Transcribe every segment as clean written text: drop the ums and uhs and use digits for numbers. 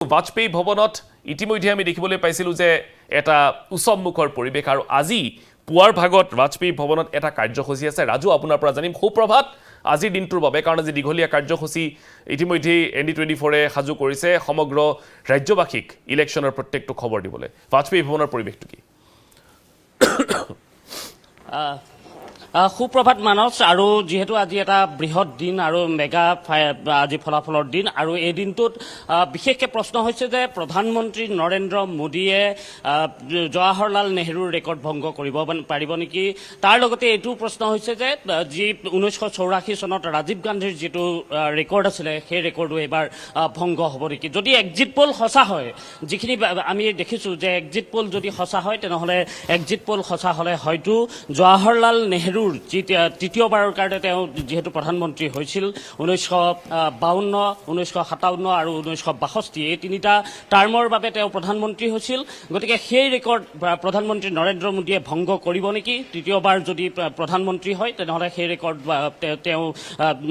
বাজপেয়ী ভৱনত ইতিমধ্যে আমি দেখিবলৈ পাইছিলোঁ যে এটা উৎসৱমুখৰ পৰিৱেশ আৰু আজি পুৱাৰ ভাগত বাজপেয়ী ভৱনত এটা কাৰ্যসূচী আছে। ৰাজু, আপোনাৰ পৰা জানিম সুপ্ৰভাত আজিৰ দিনটোৰ বাবে, কাৰণ আজি দীঘলীয়া কাৰ্যসূচী ইতিমধ্যে ND24-এ সাজু কৰিছে সমগ্ৰ ৰাজ্যবাসীক ইলেকশ্যনৰ প্ৰত্যেকটো খবৰ দিবলৈ। বাজপেয়ী ভৱনৰ পৰিৱেশটো কি? সুপ্ৰভাত মানস। আৰু যেহেতু আজি এটা বৃহৎ দিন আৰু মেগা আজি ফলাফলৰ দিন, আৰু এই দিনটোত বিশেষকৈ প্ৰশ্ন হৈছে যে প্ৰধানমন্ত্ৰী নৰেন্দ্ৰ মোদীয়ে জৱাহৰলাল নেহৰুৰ ৰেকৰ্ড ভংগ কৰিব পাৰিব নেকি। তাৰ লগতে এইটো প্ৰশ্ন হৈছে যে যি 1984 চনত ৰাজীৱ গান্ধীৰ যিটো ৰেকৰ্ড আছিলে সেই ৰেকৰ্ডো এইবাৰ ভংগ হ'ব নেকি। যদি এক্সিট পল সঁচা হয়, যিখিনি আমি দেখিছোঁ যে এক্সিট পল যদি সঁচা হয়, তেনেহ'লে এক্সিট পল সঁচা হ'লে হয়তো জৱাহৰলাল নেহৰু তৃতীয়বাৰৰ কাৰণে তেওঁ যিহেতু প্ৰধানমন্ত্ৰী হৈছিল 1952, 1957 আৰু 1962, এই তিনিটা টাৰ্মৰ বাবে তেওঁ প্ৰধানমন্ত্ৰী হৈছিল। গতিকে সেই ৰেকৰ্ড প্ৰধানমন্ত্ৰী নৰেন্দ্ৰ মোদীয়ে ভংগ কৰিব নেকি। তৃতীয়বাৰ যদি প্ৰধানমন্ত্ৰী হয় তেনেহ'লে সেই ৰেকৰ্ড তেওঁ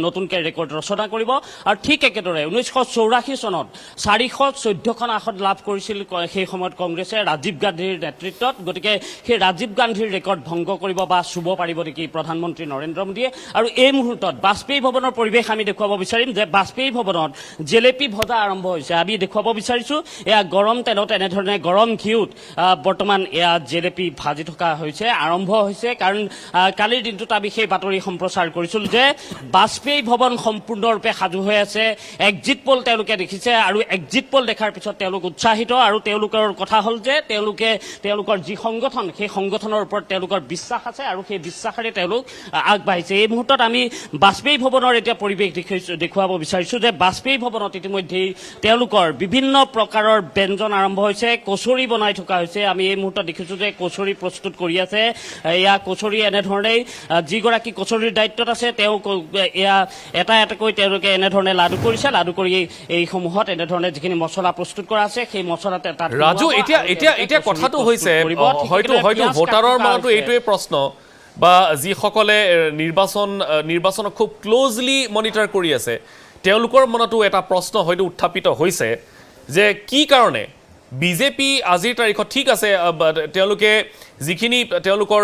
নতুনকৈ ৰেকৰ্ড ৰচনা কৰিব। আৰু ঠিক একেদৰে 1984 চনত 414খন আসন লাভ কৰিছিল সেই সময়ত কংগ্ৰেছে ৰাজীৱ গান্ধীৰ নেতৃত্বত। গতিকে সেই ৰাজীৱ গান্ধীৰ ৰেকৰ্ড ভংগ কৰিব বা চুব পাৰিব নেকি প্ৰধানমন্ত্ৰী নৰেন্দ্ৰ মোদীয়ে। আৰু এই মুহূৰ্তত বাজপেয়ী ভৱনৰ পৰিৱেশ আমি দেখুৱাব বিচাৰিম যে বাজপেয়ী ভৱনত জেলেপি ভজা আৰম্ভ হৈছে। আমি দেখুৱাব বিচাৰিছোঁ এয়া গৰম তেলত এনেধৰণে গৰম ঘিউত বৰ্তমান এয়া জেলেপি ভাজি থকা হৈছে, আৰম্ভ হৈছে। কাৰণ কালিৰ দিনটোত আমি সেই বাতৰি সম্প্ৰচাৰ কৰিছিলোঁ যে বাজপেয়ী ভৱন সম্পূৰ্ণৰূপে সাজু হৈ আছে। এক্সিট পল তেওঁলোকে দেখিছে আৰু এক্সিট পল দেখাৰ পিছত তেওঁলোক উৎসাহিত, আৰু তেওঁলোকৰ কথা হ'ল যে তেওঁলোকৰ যি সংগঠন, সেই সংগঠনৰ ওপৰত তেওঁলোকৰ বিশ্বাস আছে আৰু সেই বিশ্বাসেৰে তেওঁলোক আগবাঢ়িছে। এই মুহূৰ্তত আমি বাজপেয়ী ভৱনৰ এতিয়া পৰিৱেশ দেখুৱাব বিচাৰিছোঁ যে বাজপেয়ী ভৱনত ইতিমধ্যেই তেওঁলোকৰ বিভিন্ন প্ৰকাৰৰ ব্যঞ্জন আৰম্ভ হৈছে, কচৰি বনাই থকা হৈছে। আমি এই মুহূৰ্তত দেখিছোঁ যে কচৰি প্ৰস্তুত কৰি আছে। এয়া কচৰি এনেধৰণেই যিগৰাকী কচৰিৰ দায়িত্বত আছে তেওঁ এয়া এটা এটাকৈ তেওঁলোকে এনেধৰণে লাডু কৰিছে। লাডু কৰি এইসমূহত এনেধৰণে যিখিনি মছলা প্ৰস্তুত কৰা আছে সেই মছলাতে তাত ৰাজু, এতিয়া কথাটো হৈছে হয়তো ভোটাৰৰ মনতো এইটোৱে প্ৰশ্ন, বা যিসকলে নিৰ্বাচনক খুব ক্ল'জলি মনিটৰ কৰি আছে তেওঁলোকৰ মনতো এটা প্ৰশ্ন হয়তো উত্থাপিত হৈছে যে কি কাৰণে বিজেপি আজিৰ তাৰিখত, ঠিক আছে তেওঁলোকে যিখিনি তেওঁলোকৰ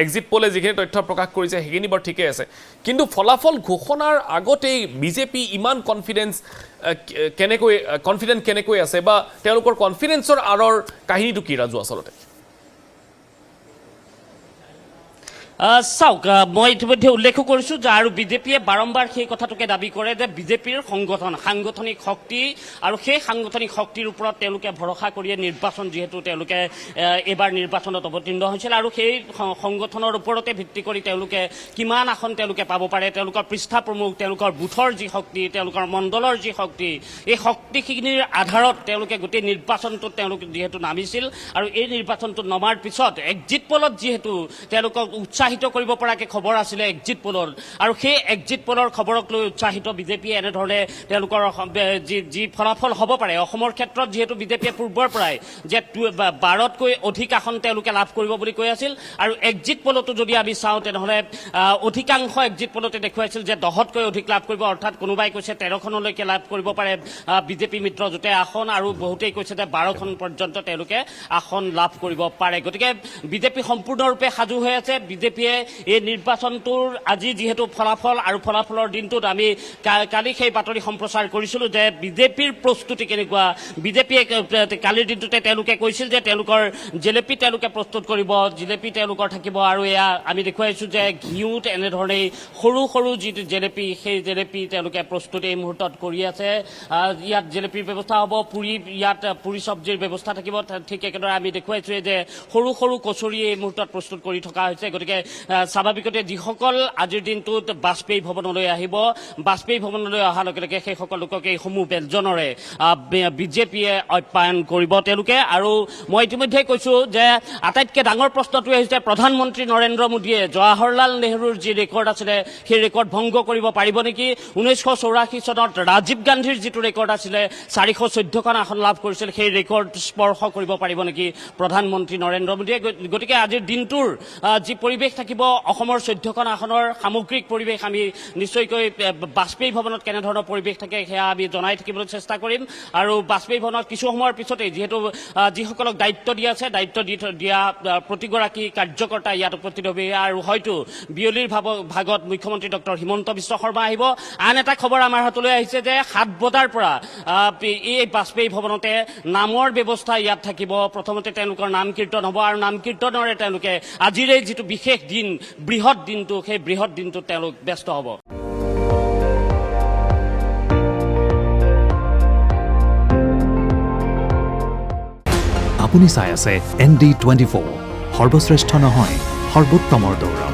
এক্সিট পলে যিখিনি তথ্য প্ৰকাশ কৰিছে সেইখিনি বাৰু ঠিকেই আছে, কিন্তু ফলাফল ঘোষণাৰ আগতেই বিজেপি ইমান কনফিডেণ্ট কেনেকৈ আছে, বা তেওঁলোকৰ কনফিডেন্সৰ আঁৰৰ কাহিনীটো কি ৰাজু আচলতে? চাওক, মই ইতিমধ্যে উল্লেখো কৰিছোঁ যে আৰু বিজেপিয়ে বাৰম্বাৰ সেই কথাটোকে দাবী কৰে যে বিজেপিৰ সাংগঠনিক শক্তি, আৰু সেই সাংগঠনিক শক্তিৰ ওপৰত তেওঁলোকে ভৰসা কৰিয়ে নিৰ্বাচন, যিহেতু তেওঁলোকে এইবাৰ নিৰ্বাচনত অৱতীৰ্ণ হৈছিল, আৰু সেই সংগঠনৰ ওপৰতে ভিত্তি কৰি তেওঁলোকে কিমান আসন তেওঁলোকে পাব পাৰে, তেওঁলোকৰ পৃষ্ঠা প্ৰমুখ, তেওঁলোকৰ বুথৰ যি শক্তি, তেওঁলোকৰ মণ্ডলৰ যি শক্তি, এই শক্তিখিনিৰ আধাৰত তেওঁলোকে গোটেই নিৰ্বাচনটোত তেওঁলোক যিহেতু নামিছিল। আৰু এই নিৰ্বাচনটোত নমাৰ পিছত এক্সিট পলত যিহেতু তেওঁলোকক উৎসাহিত কৰিব পৰাকৈ খবৰ আছিলে এক্সিট পলৰ, আৰু সেই এক্সিট পলৰ খবৰক লৈ উৎসাহিত বিজেপিয়ে এনেধৰণে তেওঁলোকৰ যি ফলাফল হ'ব পাৰে অসমৰ ক্ষেত্ৰত, যিহেতু বিজেপিয়ে পূৰ্বৰ পৰাই যে 12তকৈ অধিক আসন তেওঁলোকে লাভ কৰিব বুলি কৈ আছিল। আৰু এক্সিট পলতো যদি আমি চাওঁ তেনেহ'লে অধিকাংশ এক্সিট পলতে দেখুৱাইছিল যে 10তকৈ অধিক লাভ কৰিব, অৰ্থাৎ কোনোবাই কৈছে 13খনলৈকে লাভ কৰিব পাৰে বিজেপি মিত্ৰজোঁটে আসন, আৰু বহুতেই কৈছে যে 12খন পৰ্যন্ত তেওঁলোকে আসন লাভ কৰিব পাৰে। গতিকে বিজেপি সম্পূৰ্ণৰূপে সাজু হৈ আছে। বিজেপিয়ে এই নিৰ্বাচনটোৰ আজি যিহেতু ফলাফল, আৰু ফলাফলৰ দিনটোত আমি কালি সেই বাতৰি সম্প্ৰচাৰ কৰিছিলোঁ যে বিজেপিৰ প্ৰস্তুতি কেনেকুৱা। বিজেপিয়ে কালিৰ দিনটোতে তেওঁলোকে কৈছিল যে তেওঁলোকৰ জেলেপি তেওঁলোকে প্ৰস্তুত কৰিব, জিলেপি তেওঁলোকৰ থাকিব, আৰু এয়া আমি দেখুৱাইছোঁ যে ঘিউত এনেধৰণেই সৰু সৰু যিটো জেলেপি, সেই জেলেপি তেওঁলোকে প্ৰস্তুত এই মুহূৰ্তত কৰি আছে। ইয়াত জেলেপিৰ ব্যৱস্থা হ'ব, ইয়াত পুৰি চব্জিৰ ব্যৱস্থা থাকিব। ঠিক একেদৰে আমি দেখুৱাইছোঁ যে সৰু সৰু কচৰি এই মুহূৰ্তত প্ৰস্তুত কৰি থকা হৈছে। গতিকে স্বাভাৱিকতে যিসকল আজিৰ দিনটোত বাজপেয়ী ভৱনলৈ আহিব, বাজপেয়ী ভৱনলৈ অহাৰ লগে লগে সেইসকল লোকক এইসমূহ ব্যঞ্জনেৰে বিজেপিয়ে আপ্যায়ন কৰিব তেওঁলোকে। আৰু মই ইতিমধ্যে কৈছোঁ যে আটাইতকৈ ডাঙৰ প্ৰশ্নটোৱে হৈছে প্ৰধানমন্ত্ৰী নৰেন্দ্ৰ মোদীয়ে জৱাহৰলাল নেহৰুৰ যি ৰেকৰ্ড আছিলে সেই ৰেকৰ্ড ভংগ কৰিব পাৰিব নেকি। 1984 চনত ৰাজীৱ গান্ধীৰ যিটো ৰেকৰ্ড আছিলে 414খন আসন লাভ কৰিছিল, সেই ৰেকৰ্ড স্পৰ্শ কৰিব পাৰিব নেকি প্ৰধানমন্ত্ৰী নৰেন্দ্ৰ মোদীয়ে। গতিকে আজিৰ দিনটোৰ যি পৰিৱেশ থাকিব অসমৰ 14খন আসনৰ সামগ্ৰিক পৰিৱেশ আমি নিশ্চয়কৈ বাজপেয়ী ভৱনত কেনেধৰণৰ পৰিৱেশ থাকে সেয়া আমি জনাই থাকিবলৈ চেষ্টা কৰিম আৰু বাজপেয়ী ভৱনত কিছু সময়ৰ পিছতেই যিহেতু যিসকলক দায়িত্ব দিয়া আছে দায়িত্ব দিয়া প্ৰতিগৰাকী কাৰ্যকৰ্তা ইয়াত উপস্থিত হ'ব আৰু হয়তো বিয়লিৰ ভাগত মুখ্যমন্ত্ৰী ডক্টৰ হিমন্ত বিশ্ব শৰ্মা আহিব। আন এটা খবৰ আমাৰ হাতলৈ আহিছে যে 7 বজাৰ পৰা এই বাজপেয়ী ভৱনতে নামৰ ব্যৱস্থা ইয়াত থাকিব। প্ৰথমতে তেওঁলোকৰ নাম কীৰ্তন হ'ব আৰু নাম কীৰ্তনৰে তেওঁলোকে আজিৰ এই যিটো বিশেষ দিন বৃহৎ দিনটো সেই বৃহৎ দিনটোত তেওঁলোক ব্যস্ত হ'ব। আপুনি চাই আছে ND24 সৰ্বশ্ৰেষ্ঠ নহয় সৰ্বোত্তমৰ দৌৰ।